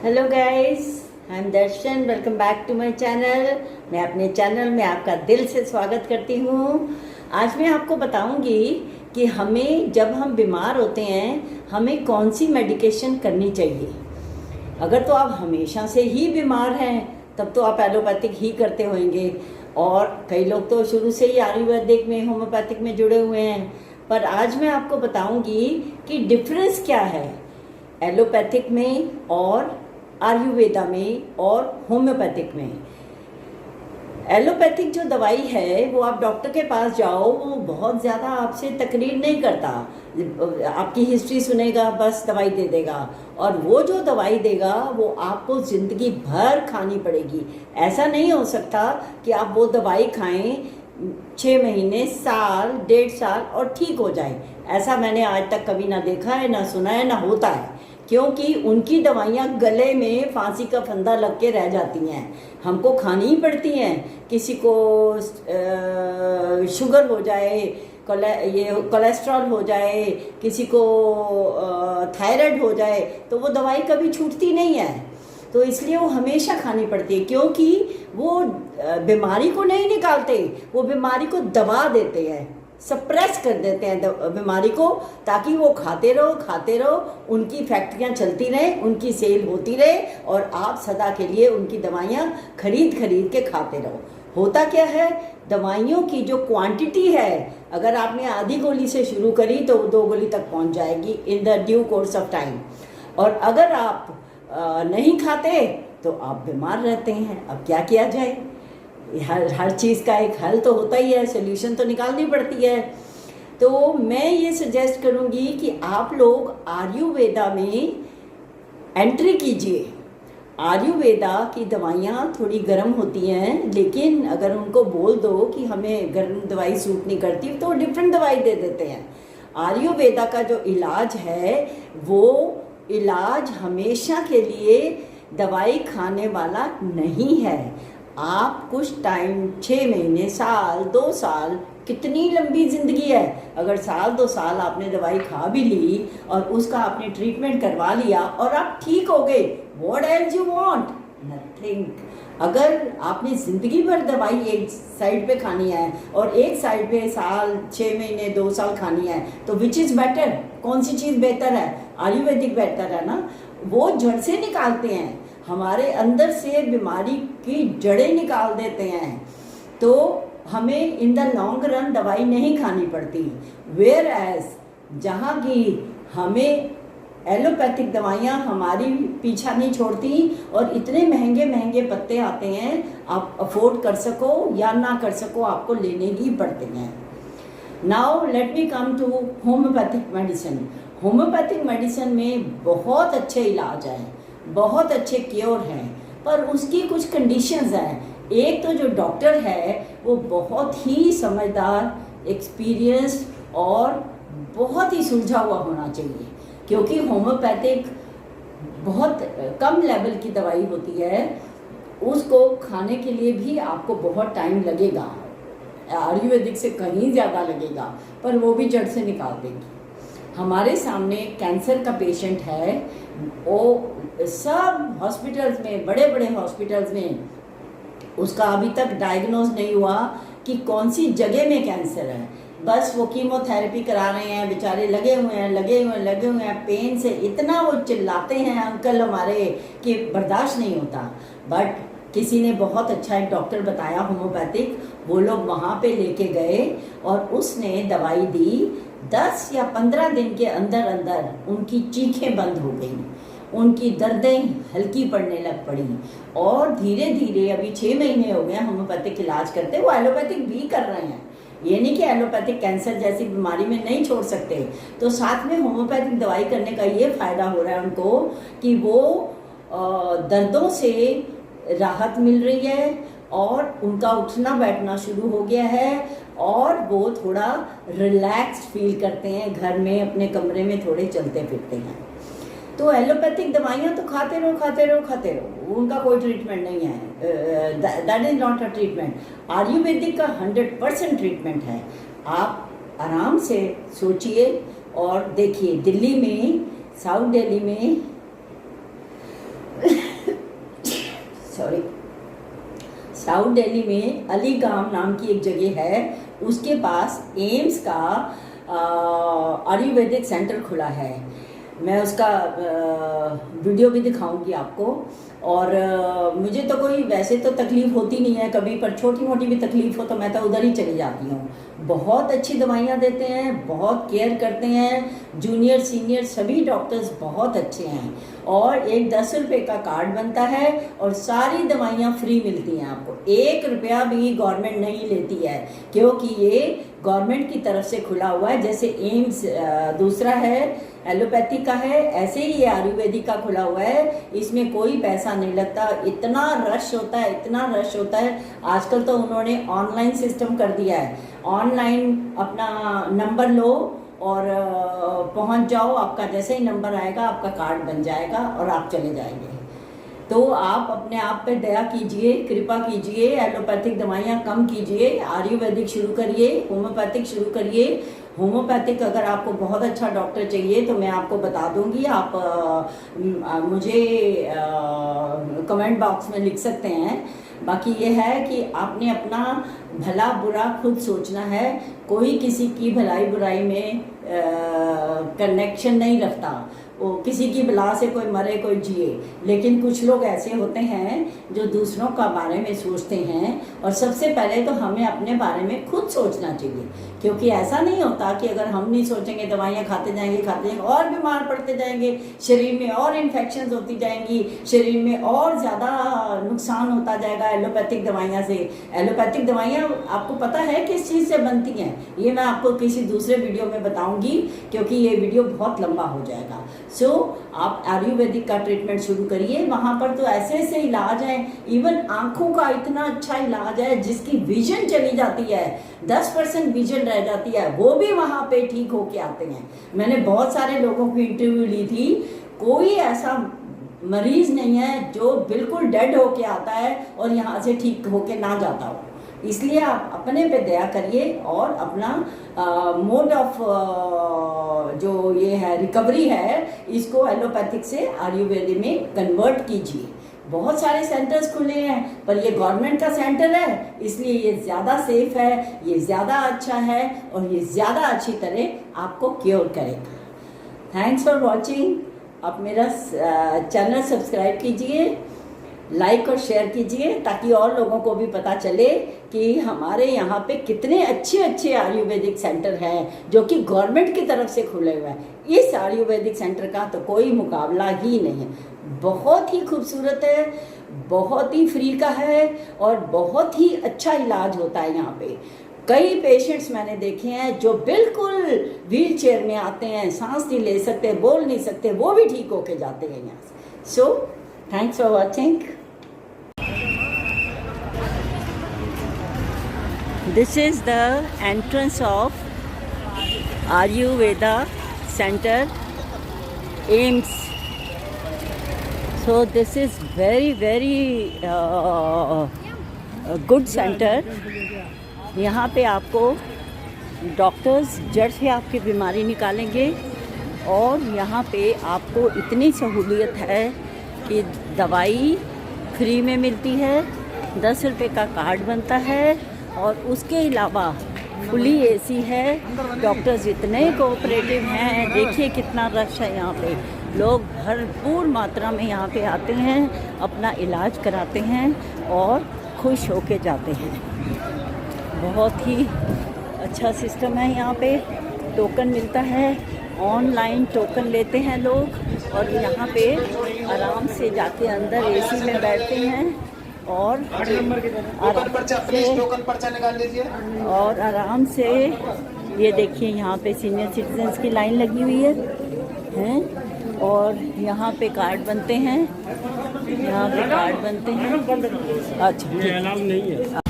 Hello guys, I am Darshan. Welcome back to my channel. मैं अपने channel में आपका दिल से स्वागत करती हूँ। आज मैं आपको बताऊंगी कि हमें जब हम बीमार होते हैं हमें कौन सी मेडिकेशन करनी चाहिए। अगर तो आप हमेशा से ही बीमार हैं तब तो आप एलोपैथिक ही करते होंगे, और कई लोग तो शुरू से ही आयुर्वेदिक में होम्योपैथिक में जुड़े हुए हैं। पर आज मैं आपको बताऊंगी कि डिफरेंस क्या है एलोपैथिक में और आयुर्वेदा में और होम्योपैथिक में। एलोपैथिक जो दवाई है वो आप डॉक्टर के पास जाओ, वो बहुत ज़्यादा आपसे तकरीर नहीं करता, आपकी हिस्ट्री सुनेगा, बस दवाई दे देगा। और वो जो दवाई देगा वो आपको ज़िंदगी भर खानी पड़ेगी। ऐसा नहीं हो सकता कि आप वो दवाई खाएं 6 महीने, साल, 1.5 साल और ठीक हो जाए। ऐसा मैंने आज तक कभी ना देखा है, ना सुना है, ना होता है, क्योंकि उनकी दवाइयाँ गले में फांसी का फंदा लग के रह जाती हैं। हमको खानी ही पड़ती हैं। किसी को शुगर हो जाए, ये कोलेस्ट्रॉल हो जाए, किसी को थायराइड हो जाए, तो वो दवाई कभी छूटती नहीं है। तो इसलिए वो हमेशा खानी पड़ती है, क्योंकि वो बीमारी को नहीं निकालते, वो बीमारी को दबा देते हैं, सप्रेस कर देते हैं बीमारी को, ताकि वो खाते रहो, उनकी फैक्ट्रियाँ चलती रहें, उनकी सेल होती रहे और आप सदा के लिए उनकी दवाइयाँ खरीद के खाते रहो। होता क्या है, दवाइयों की जो क्वांटिटी है, अगर आपने आधी गोली से शुरू करी तो 2 गोली तक पहुंच जाएगी in the due course of time. और अगर आप नहीं खाते तो आप बीमार रहते हैं। अब क्या किया जाए, हर चीज़ का एक हल तो होता ही है, सोल्यूशन तो निकालनी पड़ती है। तो मैं ये सजेस्ट करूँगी कि आप लोग आयुर्वेदा में एंट्री कीजिए। आयुर्वेदा की दवाइयाँ थोड़ी गर्म होती हैं, लेकिन अगर उनको बोल दो कि हमें गर्म दवाई सूट नहीं करती तो डिफरेंट दवाई दे देते हैं। आयुर्वेदा का जो इलाज है वो इलाज हमेशा के लिए दवाई खाने वाला नहीं है। आप कुछ टाइम, 6 महीने, साल, 2 साल, कितनी लंबी ज़िंदगी है। अगर साल 2 साल आपने दवाई खा भी ली और उसका आपने ट्रीटमेंट करवा लिया और आप ठीक हो गए, what else you want? Nothing. अगर आपने ज़िंदगी भर दवाई एक साइड पे खानी है और एक साइड पे साल, 6 महीने, 2 साल खानी है, तो विच इज़ बेटर? कौन सी चीज़ बेहतर है? आयुर्वेदिक बेहतर है ना। वो जड़ से निकालते हैं, हमारे अंदर से बीमारी की जड़ें निकाल देते हैं। तो हमें इन द लॉन्ग रन दवाई नहीं खानी पड़ती। वेयर एज जहाँ की हमें एलोपैथिक दवाइयाँ हमारी पीछा नहीं छोड़ती, और इतने महंगे पत्ते आते हैं, आप अफोर्ड कर सको या ना कर सको, आपको लेने ही पड़ते हैं। Now let me come to homeopathic medicine. Homeopathic medicine में बहुत अच्छे इलाज हैं, बहुत अच्छे क्योर हैं, पर उसकी कुछ कंडीशंस हैं। एक तो जो डॉक्टर है वो बहुत ही समझदार, एक्सपीरियंस्ड और बहुत ही सुलझा हुआ होना चाहिए, क्योंकि होम्योपैथिक बहुत कम लेवल की दवाई होती है, उसको खाने के लिए भी आपको बहुत टाइम लगेगा। आयुर्वेदिक से कहीं ज़्यादा लगेगा, पर वो भी जड़ से निकाल देगी। हमारे सामने कैंसर का पेशेंट है, वो सब हॉस्पिटल्स में, बड़े बड़े हॉस्पिटल्स में उसका अभी तक डायग्नोज नहीं हुआ कि कौन सी जगह में कैंसर है। बस वो कीमोथेरेपी करा रहे हैं, बेचारे लगे हुए हैं, पेन से इतना वो चिल्लाते हैं अंकल हमारे कि बर्दाश्त नहीं होता। बट किसी ने बहुत अच्छा एक डॉक्टर बताया होम्योपैथिक, वो लोग वहाँ पे लेके गए और उसने दवाई दी। 10 या 15 दिन के अंदर अंदर उनकी चीखें बंद हो गई, उनकी दर्दें हल्की पड़ने लग पड़ी, और धीरे धीरे अभी 6 महीने हो गए होम्योपैथिक इलाज करते। वो एलोपैथिक भी कर रहे हैं, ये नहीं कि एलोपैथिक कैंसर जैसी बीमारी में नहीं छोड़ सकते। तो साथ में होम्योपैथिक दवाई करने का ये फ़ायदा हो रहा है उनको कि वो दर्दों से राहत मिल रही है और उनका उठना बैठना शुरू हो गया है, और वो थोड़ा रिलैक्स्ड फील करते हैं, घर में अपने कमरे में थोड़े चलते फिरते हैं। तो एलोपैथिक दवाइयाँ तो खाते रहो, उनका कोई ट्रीटमेंट नहीं है। That is not a treatment. Ayurvedic का 100% ट्रीटमेंट है। आप आराम से सोचिए और देखिए, दिल्ली में, साउथ दिल्ली में साउथ दिल्ली में अलीगांव नाम की एक जगह है, उसके पास एम्स का आयुर्वेदिक सेंटर खुला है। मैं उसका वीडियो भी दिखाऊंगी आपको। और मुझे तो कोई वैसे तो तकलीफ़ होती नहीं है कभी, पर छोटी मोटी भी तकलीफ़ हो तो मैं तो उधर ही चली जाती हूँ। बहुत अच्छी दवाइयाँ देते हैं, बहुत केयर करते हैं, जूनियर सीनियर सभी डॉक्टर्स बहुत अच्छे हैं। और एक 10 रुपये का कार्ड बनता है और सारी दवाइयाँ फ्री मिलती हैं आपको, 1 रुपया भी गवर्नमेंट नहीं लेती है, क्योंकि ये गवर्नमेंट की तरफ से खुला हुआ है। जैसे एम्स दूसरा है एलोपैथी का है, ऐसे ही ये आयुर्वेदिक का खुला हुआ है, इसमें कोई पैसा नहीं लगता। इतना रश होता है, इतना रश होता है। आजकल तो उन्होंने ऑनलाइन सिस्टम कर दिया है, ऑनलाइन अपना नंबर लो और पहुंच जाओ, आपका जैसे ही नंबर आएगा आपका कार्ड बन जाएगा और आप चले जाएंगे। तो आप अपने आप पे दया कीजिए, कृपा कीजिए, एलोपैथिक दवाइयाँ कम कीजिए, आयुर्वेदिक शुरू करिए, होम्योपैथिक शुरू करिए। होम्योपैथिक अगर आपको बहुत अच्छा डॉक्टर चाहिए तो मैं आपको बता दूंगी, आप मुझे कमेंट बॉक्स में लिख सकते हैं। बाकी ये है कि आपने अपना भला बुरा खुद सोचना है, कोई किसी की भलाई बुराई में कनेक्शन नहीं रखता। वो किसी की बला से कोई मरे कोई जिए, लेकिन कुछ लोग ऐसे होते हैं जो दूसरों का बारे में सोचते हैं। और सबसे पहले तो हमें अपने बारे में खुद सोचना चाहिए, क्योंकि ऐसा नहीं होता कि अगर हम नहीं सोचेंगे दवाइयाँ खाते जाएंगे और बीमार पड़ते जाएंगे, शरीर में और इन्फेक्शंस होती जाएंगी, शरीर में और ज़्यादा नुकसान होता जाएगा एलोपैथिक दवाइयाँ से। एलोपैथिक दवाइयाँ आपको पता है किस चीज़ से बनती हैं, ये मैं आपको किसी दूसरे वीडियो में बताऊँगी, क्योंकि ये वीडियो बहुत लंबा हो जाएगा। सो आप आयुर्वेदिक का ट्रीटमेंट शुरू करिए। वहाँ पर तो ऐसे ऐसे इलाज हैं, इवन आँखों का इतना अच्छा इलाज है, जिसकी विजन चली जाती है, 10% विजन रह जाती है, वो भी वहाँ पे ठीक होके आते हैं। मैंने बहुत सारे लोगों की इंटरव्यू ली थी, कोई ऐसा मरीज नहीं है जो बिल्कुल डेड होके आता है और यहाँ से ठीक होके ना जाता हो। इसलिए आप अपने पे दया करिए और अपना मोड ऑफ जो ये है रिकवरी है, इसको एलोपैथिक से आयुर्वेदिक में कन्वर्ट कीजिए। बहुत सारे सेंटर्स खुले हैं, पर ये गवर्नमेंट का सेंटर है, इसलिए ये ज़्यादा सेफ है, ये ज़्यादा अच्छा है और ये ज़्यादा अच्छी तरह आपको क्योर करेगा। Thanks for watching. आप मेरा चैनल सब्सक्राइब कीजिए, लाइक और शेयर कीजिए, ताकि और लोगों को भी पता चले कि हमारे यहाँ पे कितने अच्छे अच्छे आयुर्वेदिक सेंटर हैं जो कि गवर्नमेंट की तरफ से खुले हुए हैं। इस आयुर्वेदिक सेंटर का तो कोई मुकाबला ही नहीं है, बहुत ही खूबसूरत है, बहुत ही फ्री का है और बहुत ही अच्छा इलाज होता है यहाँ पे। कई पेशेंट्स मैंने देखे हैं जो बिल्कुल व्हील चेयर में आते हैं, सांस नहीं ले सकते, बोल नहीं सकते, वो भी ठीक होके जाते हैं यहाँ से। So thanks for watching. This is the entrance of Ayurveda centre AIIMS. So this is very good centre. यहाँ पे आपको डॉक्टर्स जड़ से आपकी बीमारी निकालेंगे और यहाँ पे आपको इतनी सहूलियत है कि दवाई फ्री में मिलती है, 10 रुपये का कार्ड बनता है और उसके अलावा फुली एसी है। डॉक्टर्स इतने कोऑपरेटिव हैं, देखिए कितना रश है यहाँ पे, लोग भरपूर मात्रा में यहाँ पे आते हैं, अपना इलाज कराते हैं और खुश होके जाते हैं। बहुत ही अच्छा सिस्टम है यहाँ पे, टोकन मिलता है, ऑनलाइन टोकन लेते हैं लोग और यहाँ पे आराम से जाके अंदर एसी में बैठते हैं और आराम से ये देखिए यहाँ पे सीनियर सिटीजन्स की लाइन लगी हुई है और यहाँ पे कार्ड बनते हैं, यहाँ पे कार्ड बनते हैं। अच्छा,